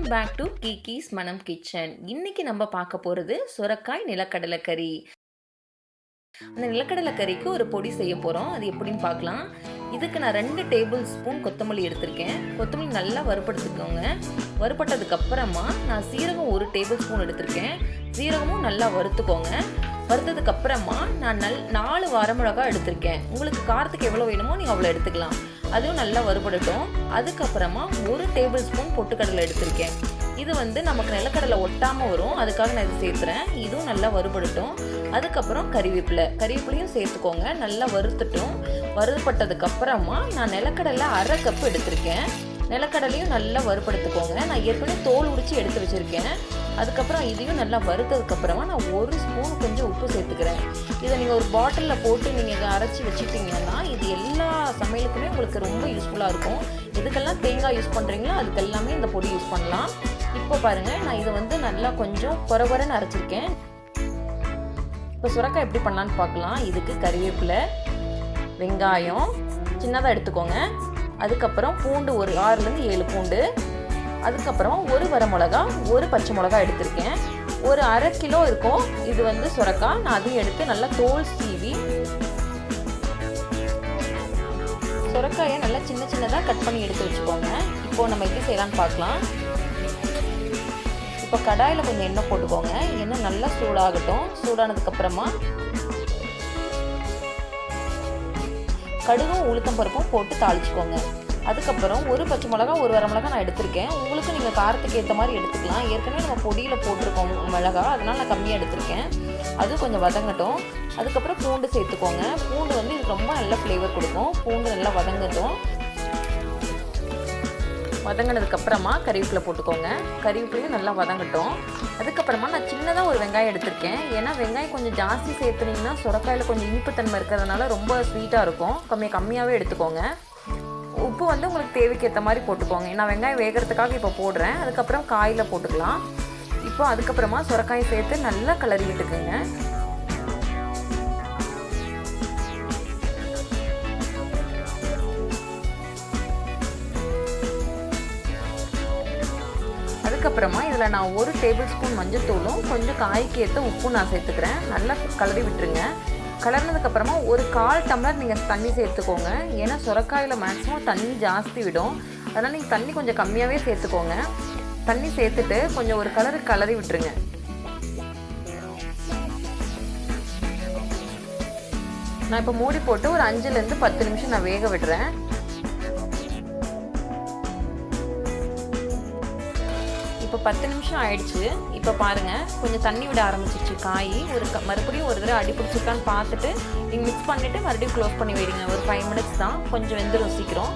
Welcome back to KeKe's மனம் kitchen. இன்னைக்கு நம்ம பார்க்க போகிறது சுரக்காய் நிலக்கடலை கறி. அந்த நிலக்கடலை கறிக்கு ஒரு பொடி செய்ய போகிறோம். அது எப்படின்னு பார்க்கலாம். இதுக்கு நான் 2 டேபிள் ஸ்பூன் கொத்தமல்லி எடுத்திருக்கேன். கொத்தமல்லி நல்லா வறுபடுத்திக்கோங்க. வறுபட்டதுக்கப்புறமா நான் சீரகம் 1 டேபிள் ஸ்பூன் எடுத்திருக்கேன். சீரகமும் நல்லா வறுத்துக்கோங்க. வறுத்ததுக்கப்புறமா நான் 4 வரமிளகாய் எடுத்திருக்கேன். உங்களுக்கு காரத்துக்கு எவ்வளோ வேணுமோ நீங்கள் அவ்வளோ எடுத்துக்கலாம். அதுவும் நல்லா வறுபடட்டும். அதுக்கப்புறமா 1 டேபிள் ஸ்பூன் பொட்டுக்கடலை எடுத்திருக்கேன். இது நமக்கு நிலக்கடலை ஒட்டாமல் வரும், அதுக்காக நான் இது சேர்த்துறேன். இதுவும் நல்லா வறுபடட்டும். அதுக்கப்புறம் கறிவேப்பிலையும் சேர்த்துக்கோங்க. நல்லா வறுத்துட்டும். வறுபட்டதுக்கப்புறமா நான் நிலக்கடலை 1/2 கப் எடுத்திருக்கேன். நிலக்கடலையும் நல்லா வறுபடுத்துக்கோங்க. நான் ஏற்கனவே தோல் உரித்து எடுத்து வச்சுருக்கேன். அதுக்கப்புறம் இதையும் நல்லா வறுத்ததுக்கப்புறமா நான் 1 ஸ்பூன் கொஞ்சம் உப்பு சேர்த்துக்கிறேன். இதை நீங்கள் ஒரு பாட்டிலில் போட்டு நீங்கள் அரைச்சி வச்சுக்கிட்டிங்கன்னா இது எல்லா சமையலுக்குமே உங்களுக்கு ரொம்ப யூஸ்ஃபுல்லாக இருக்கும். எதுக்கெல்லாம் தேங்காய் யூஸ் பண்ணுறீங்களோ அதுக்கெல்லாமே இந்த பொடி யூஸ் பண்ணலாம். இப்போ பாருங்கள், நான் இதை நல்லா கொஞ்சம் கொரகொரன்னு அரைச்சிருக்கேன். இப்போ சுரக்காய் எப்படி பண்ணலான்னு பார்க்கலாம். இதுக்கு கறிவேப்பிலை, வெங்காயம் சின்னதாக எடுத்துக்கோங்க. அதுக்கப்புறம் பூண்டு ஒரு 6லேருந்து 7 பூண்டு. அதுக்கப்புறம் 1 வரமிளகா, 1 பச்சை மிளகா எடுத்திருக்கேன். ஒரு 1/2 கிலோ இருக்கும். இது சுரக்காய். நான் அதையும் எடுத்து நல்லா தோல் சீவி சுரக்காயை நல்லா சின்னதாக கட் பண்ணி எடுத்து வச்சுக்கோங்க. இப்போது நம்ம எப்படி செய்யலான்னு பார்க்கலாம். இப்போ கடாயில் கொஞ்சம் எண்ணெய் போட்டுக்கோங்க. எண்ணெய் நல்லா சூடாகட்டும். சூடானதுக்கப்புறமா கடுகும் உளுத்தம் பருப்பும் போட்டு தாளிச்சுக்கோங்க. அதுக்கப்புறம் 1 பச்சை மிளகா, 1 வரமிளகா நான் எடுத்திருக்கேன். உங்களுக்கு நீங்கள் காரத்துக்கு ஏற்ற மாதிரி எடுத்துக்கலாம். ஏற்கனவே நம்ம பொடியில் போட்டிருக்கோம் மிளகா, அதனால் நான் கம்மியாக எடுத்திருக்கேன். அது கொஞ்சம் வதங்கட்டும். அதுக்கப்புறம் பூண்டு சேர்த்துக்கோங்க. பூண்டு இதுக்கு ரொம்ப நல்ல ஃப்ளேவர் கொடுக்கும். பூண்டு நல்லா வதங்கட்டும். வதங்கினதுக்கப்புறமா கறிவேப்பிலை போட்டுக்கோங்க. கறிவேப்பிலையும் நல்லா வதங்கட்டும். அதுக்கப்புறமா நான் சின்னதாக ஒரு வெங்காயம் எடுத்திருக்கேன். ஏன்னா வெங்காயம் கொஞ்சம் ஜாஸ்தி சேர்த்துனீங்கன்னா சுரக்காயில் கொஞ்சம் இனிப்புத்தன்மை இருக்கிறதுனால ரொம்ப ஸ்வீட்டாக இருக்கும். கம்மியாகவே எடுத்துக்கோங்க. உப்பு உங்களுக்கு தேவைக்கு ஏற்ற மாதிரி போட்டுக்கோங்க. நான் வெங்காயம் வேகிறதுக்காக இப்போ போடுறேன். அதுக்கப்புறம் காயில் போட்டுக்கலாம். இப்போ அதுக்கப்புறமா சுரக்காயை சேர்த்து நல்லா கிளறி விட்டுக்குங்க. அதுக்கப்புறமா இதில் நான் 1 டேபிள் ஸ்பூன் மஞ்சள் தூளும் கொஞ்சம் காய்க்கு ஏற்ற உப்பும் நான் சேர்த்துக்கிறேன். நல்லா கிளறி விட்டுருங்க. கலர்னதுக்கப்புறமா ஒரு 1/4 டம்ளர் நீங்கள் தண்ணி சேர்த்துக்கோங்க. ஏன்னா சுரக்காயில் மேக்ஸிமம் தண்ணி ஜாஸ்தி விடும். அதனால் நீங்கள் தண்ணி கொஞ்சம் கம்மியாகவே சேர்த்துக்கோங்க. தண்ணி சேர்த்துட்டு கொஞ்சம் ஒரு கலரி விட்டுருங்க. நான் இப்போ மூடி போட்டு ஒரு 5லேருந்து 10 நிமிஷம் நான் வேக விடுறேன். இப்போ 10 நிமிஷம் ஆயிடுச்சு. இப்போ பாருங்கள், கொஞ்சம் தண்ணி விட ஆரம்பிச்சிருச்சு காய். மறுபடியும் ஒரு தடவை அடி பிடிச்சிருக்கான்னு பார்த்துட்டு நீங்கள் மிக்ஸ் பண்ணிவிட்டு மறுபடியும் க்ளோஸ் பண்ணி வைடுங்க. ஒரு 5 மினிட்ஸ் தான், கொஞ்சம் வெந்துடும் சீக்கிரம்.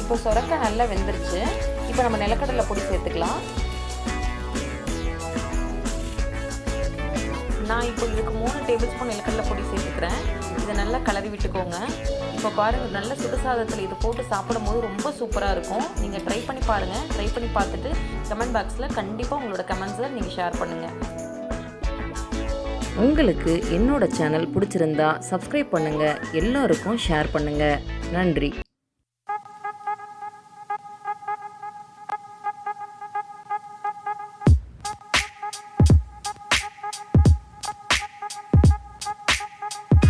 இப்போ சுரக்காய் நல்லா வெந்துருச்சு. இப்போ நம்ம நிலக்கடலை பொடி சேர்த்துக்கலாம். நான் இப்போ இதுக்கு 3 டேபிள் ஸ்பூன் நிலக்கடலை பொடி சேர்த்துக்கிறேன். இதை நல்லா கிளறி விட்டுக்கோங்க. இப்போ பாருங்கள், நல்ல சுடுசாதத்தில் இது போட்டு சாப்பிடும்போது ரொம்ப சூப்பராக இருக்கும். நீங்கள் ட்ரை பண்ணி பாருங்கள். ட்ரை பண்ணி பார்த்துட்டு கமெண்ட் பாக்ஸில் கண்டிப்பாக உங்களோட கமெண்ட்ஸை நீங்கள் ஷேர் பண்ணுங்கள். உங்களுக்கு என்னோட சேனல் பிடிச்சிருந்தா சப்ஸ்கிரைப் பண்ணுங்கள். எல்லோருக்கும் ஷேர் பண்ணுங்கள். நன்றி.